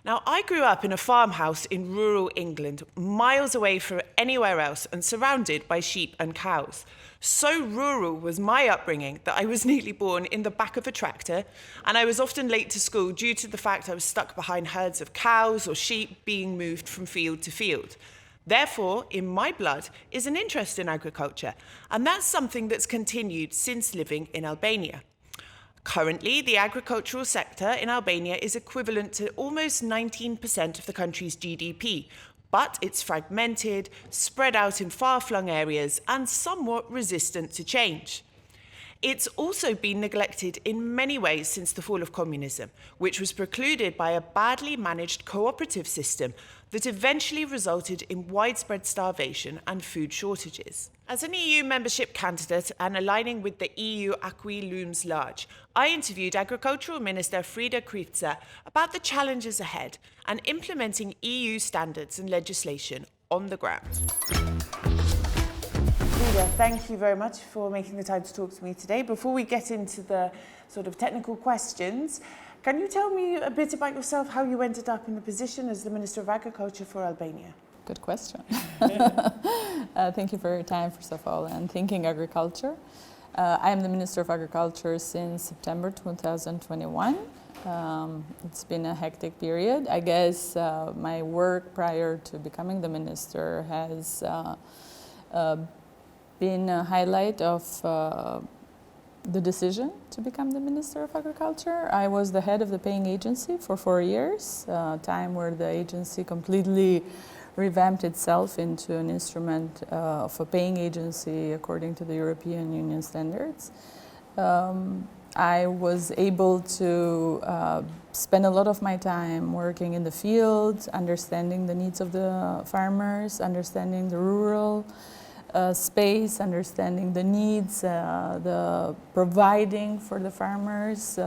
Now, I grew up in a farmhouse in rural England, miles away from anywhere else and surrounded by sheep and cows. So rural was my upbringing that I was neatly born in the back of a tractor, and I was often late to school due to the fact I was stuck behind herds of cows or sheep being moved from field to field. Therefore, in my blood is an interest in agriculture, and that's something that's continued since living in Albania. Currently, the agricultural sector in Albania is equivalent to almost 19% of the country's GDP, but it's fragmented, spread out in far-flung areas, and somewhat resistant to change. It's also been neglected in many ways since the fall of communism, which was precluded by a badly managed cooperative system that eventually resulted in widespread starvation and food shortages. As an EU membership candidate and aligning with the EU acquis looms large, I interviewed Agricultural Minister Frida Krifca about the challenges ahead and implementing EU standards and legislation on the ground. Frida, thank you very much for making the time to talk to me today. Before we get into the sort of technical questions, can you tell me a bit about yourself, how you ended up in the position as the Minister of Agriculture for Albania? Good question. Thank you for your time, first of all, and thinking agriculture. I am the Minister of Agriculture since September 2021. It's been a hectic period. I guess my work prior to becoming the minister has been a highlight of the decision to become the Minister of Agriculture. I was the head of the paying agency for 4 years, a time where the agency completely revamped itself into an instrument of a paying agency according to the European Union standards. I was able to spend a lot of my time working in the field, understanding the needs of the farmers, understanding the rural space, understanding the needs, the providing for the farmers.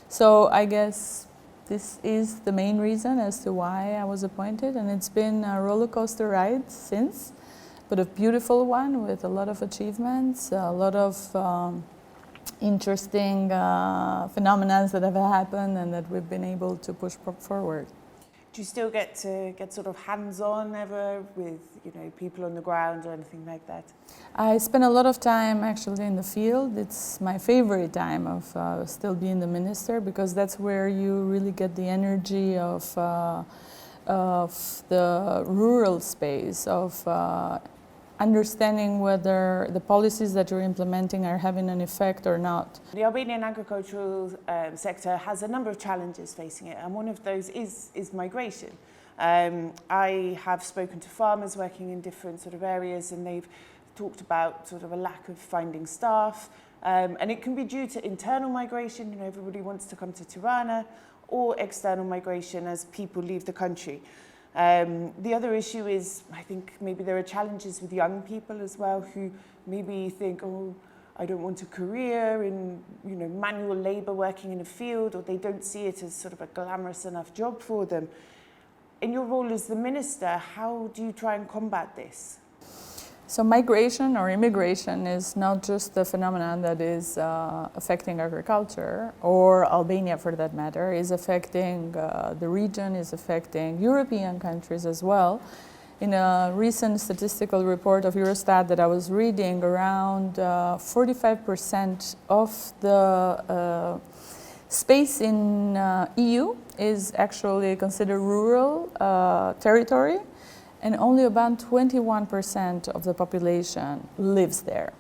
So I guess this is the main reason as to why I was appointed, and it's been a roller coaster ride since, but a beautiful one with a lot of achievements, a lot of interesting phenomena that have happened and that we've been able to push forward. Do you still get to get sort of hands-on ever with, people on the ground or anything like that? I spend a lot of time actually in the field. It's my favorite time of still being the minister, because that's where you really get the energy of the rural space, of understanding whether the policies that you're implementing are having an effect or not. The Albanian agricultural sector has a number of challenges facing it, and one of those is migration. I have spoken to farmers working in different sort of areas, and they've talked about sort of a lack of finding staff, and it can be due to internal migration, everybody wants to come to Tirana, or external migration as people leave the country. The other issue is, I think maybe there are challenges with young people as well, who maybe think, I don't want a career in manual labour working in a field, or they don't see it as sort of a glamorous enough job for them. In your role as the minister, how do you try and combat this? So migration or immigration is not just the phenomenon that is affecting agriculture, or Albania for that matter, is affecting the region, is affecting European countries as well. In a recent statistical report of Eurostat that I was reading, around 45% of the space in EU is actually considered rural territory, and only about 21% of the population lives there.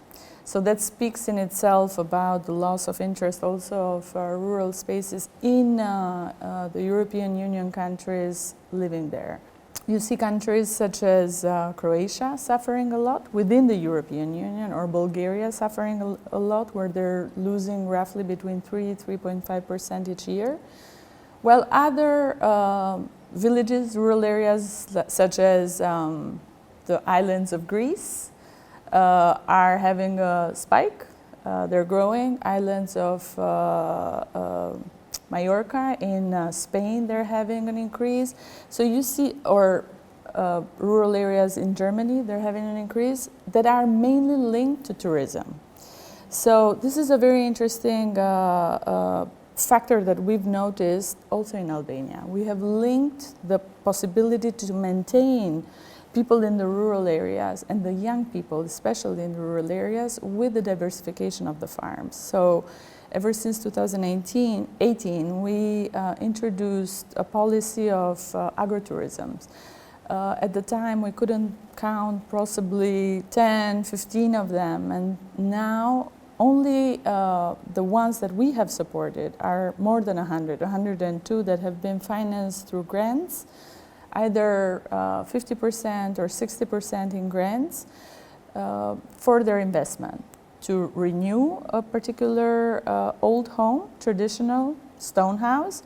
So that speaks in itself about the loss of interest also of rural spaces in the European Union countries living there. You see countries such as Croatia suffering a lot within the European Union, or Bulgaria suffering a lot, where they're losing roughly between 3.5% each year. While other villages, rural areas such as the islands of Greece are having a spike. They're growing. Islands of Mallorca in Spain, they're having an increase. So you see, or rural areas in Germany, they're having an increase that are mainly linked to tourism. So this is a very interesting factor that we've noticed also in Albania. We have linked the possibility to maintain people in the rural areas and the young people, especially in the rural areas, with the diversification of the farms. So ever since 2018, we introduced a policy of agritourism. At the time, we couldn't count possibly 10, 15 of them, and now only the ones that we have supported are more than 102 that have been financed through grants, either 50% or 60% in grants for their investment to renew a particular old home, traditional stone house,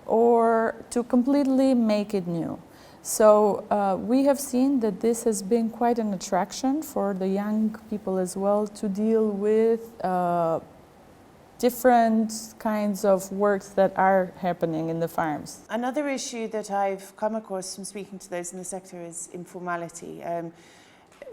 or to completely make it new. So we have seen that this has been quite an attraction for the young people as well to deal with different kinds of works that are happening in the farms. Another issue that I've come across from speaking to those in the sector is informality.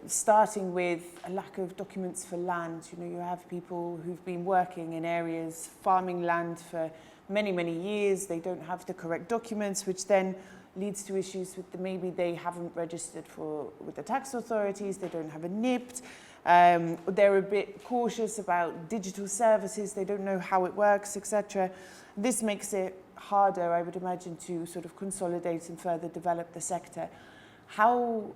Starting with a lack of documents for land. You know, you have people who've been working in areas, farming land for many, many years. They don't have the correct documents, which then leads to issues with maybe they haven't registered with the tax authorities, they don't have a NIPT, they're a bit cautious about digital services, they don't know how it works, etc. This makes it harder, I would imagine, to sort of consolidate and further develop the sector. How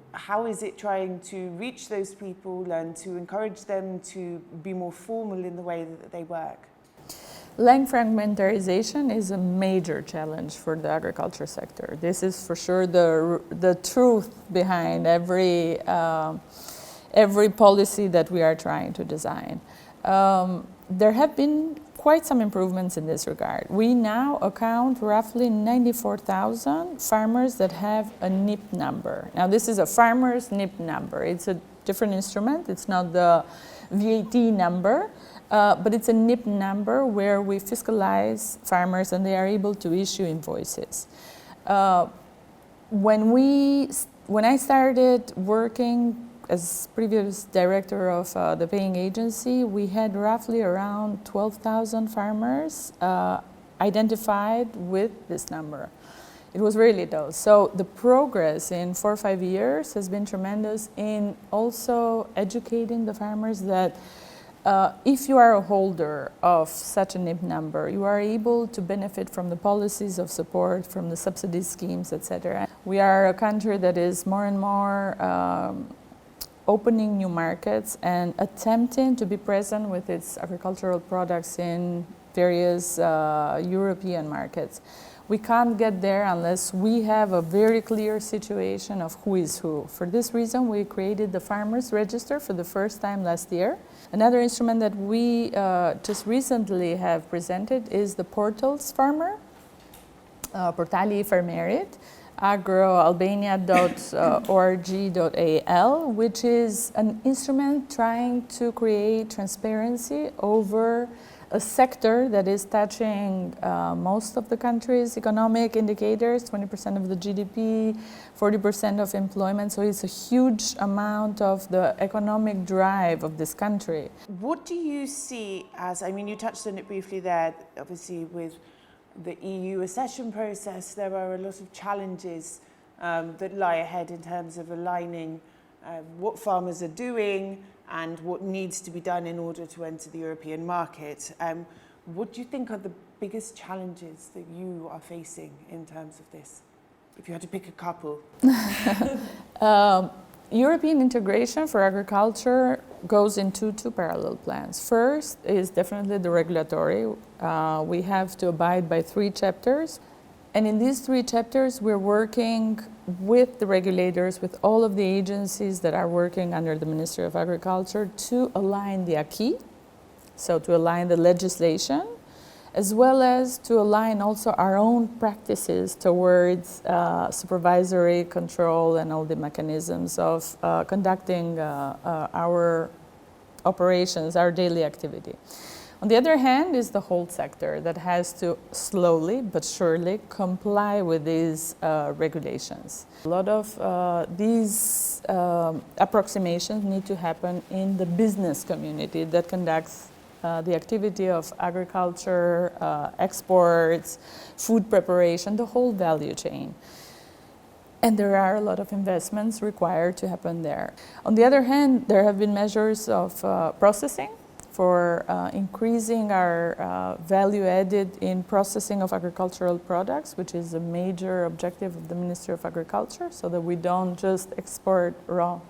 is it trying to reach those people and to encourage them to be more formal in the way that they work? Land fragmentarization is a major challenge for the agriculture sector. This is for sure the truth behind every policy that we are trying to design. There have been quite some improvements in this regard. We now account roughly 94,000 farmers that have a NIP number. Now this is a farmer's NIP number. It's a different instrument. It's not the VAT number. But it's a NIP number where we fiscalize farmers and they are able to issue invoices. When I started working as previous director of the paying agency, we had roughly around 12,000 farmers identified with this number. It was very little. So the progress in 4 or 5 years has been tremendous in also educating the farmers that if you are a holder of such a NIP number, you are able to benefit from the policies of support, from the subsidy schemes, etc. We are a country that is more and more opening new markets and attempting to be present with its agricultural products in various European markets. We can't get there unless we have a very clear situation of who is who. For this reason, we created the Farmers Register for the first time last year. Another instrument that we just recently have presented is the Portals Farmer, Portali Fermerit, agroalbania.org.al, which is an instrument trying to create transparency over a sector that is touching most of the country's economic indicators, 20% of the GDP, 40% of employment, so it's a huge amount of the economic drive of this country. What do you see as, I mean, you touched on it briefly there, obviously with the EU accession process, there are a lot of challenges that lie ahead in terms of aligning what farmers are doing and what needs to be done in order to enter the European market. What do you think are the biggest challenges that you are facing in terms of this, if you had to pick a couple? European integration for agriculture goes into two parallel plans. First is definitely the regulatory. We have to abide by 3 chapters. And in these 3 chapters, we're working with the regulators, with all of the agencies that are working under the Ministry of Agriculture to align the acquis, so to align the legislation, as well as to align also our own practices towards supervisory control and all the mechanisms of conducting our operations, our daily activity. On the other hand is the whole sector that has to slowly but surely comply with these regulations. A lot of these approximations need to happen in the business community that conducts the activity of agriculture, exports, food preparation, the whole value chain. And there are a lot of investments required to happen there. On the other hand, there have been measures of processing for increasing our value added in processing of agricultural products, which is a major objective of the Ministry of Agriculture, so that we don't just export raw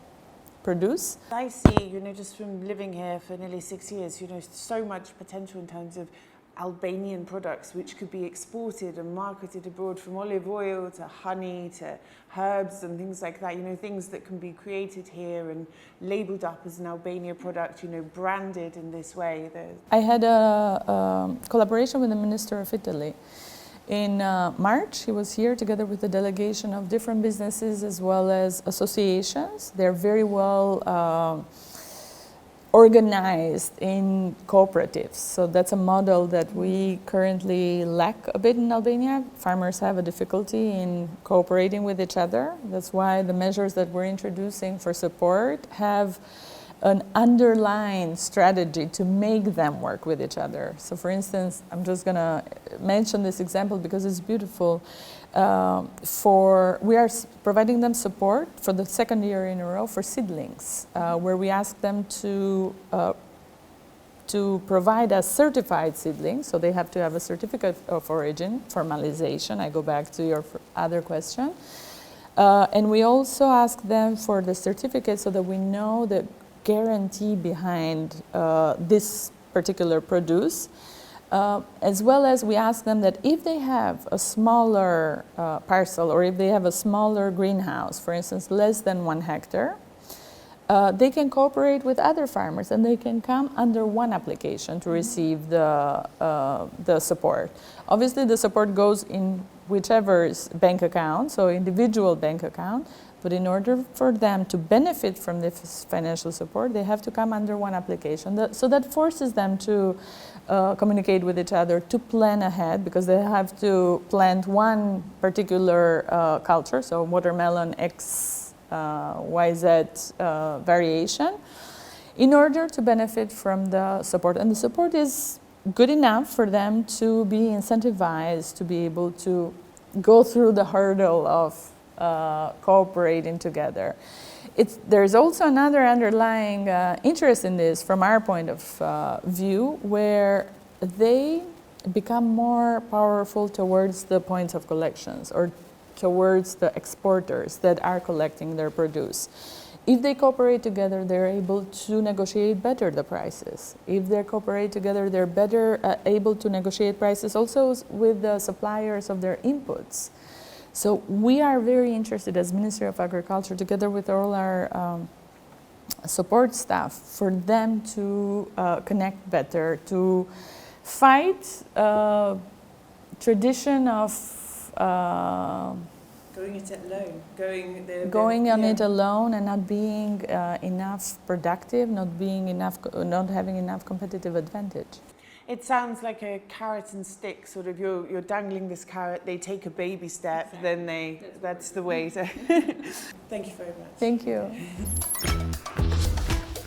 produce. I see, just from living here for nearly 6 years, so much potential in terms of Albanian products which could be exported and marketed abroad, from olive oil to honey to herbs and things like that, things that can be created here and labelled up as an Albania product, branded in this way. I had a collaboration with the Minister of Italy. In March, he was here together with a delegation of different businesses as well as associations. They're very well organized in cooperatives. So that's a model that we currently lack a bit in Albania. Farmers have a difficulty in cooperating with each other. That's why the measures that we're introducing for support have an underlying strategy to make them work with each other. So for instance, I'm just gonna mention this example because it's beautiful. We are providing them support for the second year in a row for seedlings, where we ask them to provide a certified seedling, so they have to have a certificate of origin, formalization. I go back to your other question. And we also ask them for the certificate so that we know the guarantee behind this particular produce. As well as we ask them that if they have a smaller parcel or if they have a smaller greenhouse, for instance, less than 1 hectare, they can cooperate with other farmers and they can come under one application to receive the support. Obviously, the support goes in whichever bank account, so individual bank account, but in order for them to benefit from this financial support, they have to come under one application. So that forces them to communicate with each other, to plan ahead, because they have to plant one particular culture, so watermelon X, Y, Z variation, in order to benefit from the support. And the support is good enough for them to be incentivized to be able to go through the hurdle of cooperating together. There's also another underlying interest in this from our point of view, where they become more powerful towards the points of collections or towards the exporters that are collecting their produce. If they cooperate together, they're able to negotiate better the prices. If they cooperate together, they're better able to negotiate prices also with the suppliers of their inputs. So we are very interested as Ministry of Agriculture, together with all our support staff, for them to connect better, to fight tradition of going it alone, going on it alone and not being enough productive, not having enough competitive advantage. It sounds like a carrot and stick, sort of you're dangling this carrot, they take a baby step, exactly. Then that's the way to... Thank you very much. Thank you.